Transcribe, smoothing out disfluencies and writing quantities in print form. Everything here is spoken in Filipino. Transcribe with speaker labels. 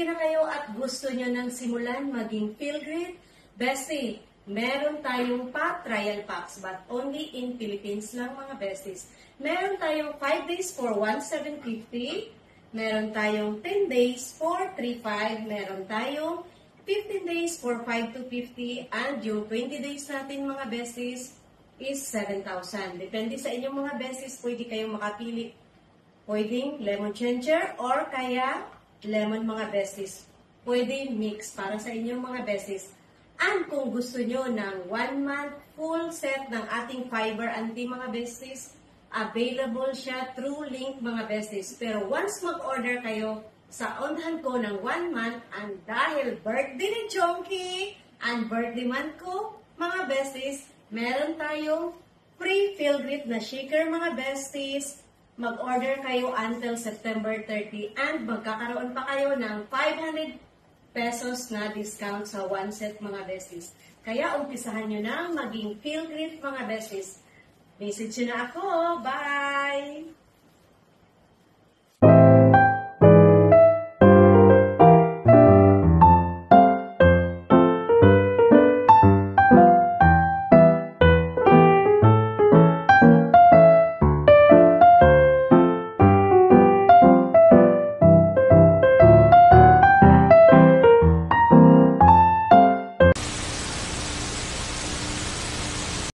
Speaker 1: ready na kayo at gusto nyo nang simulan maging Feel Great? Bestie, meron tayong trial packs but only in Philippines lang mga besties. Meron tayong 5 days for 1,750. Meron tayong 10 days for 3,500. Meron tayong 15 days for 5,250. And yung 20 days natin mga besties is 7,000. Depende sa inyong mga besties, pwede kayong makapili. Pwedeng lemon changer or kaya lemon mga besties. Pwede mix para sa inyong mga besties. And kung gusto nyo ng 1 month full set ng ating fiber and tea mga besties, available siya through link mga besties. Pero once mag-order kayo sa onhan ko ng 1 month, and dahil birthday ni Chonky and birthday month ko mga besties, meron tayong free Feel Great na shaker mga besties. Mag-order kayo until September 30 and magkakaroon pa kayo ng 500 pesos na discount sa 1 set mga besties. Kaya umpisahan nyo na maging Feel Great mga besties. Message nyo na ako. Bye!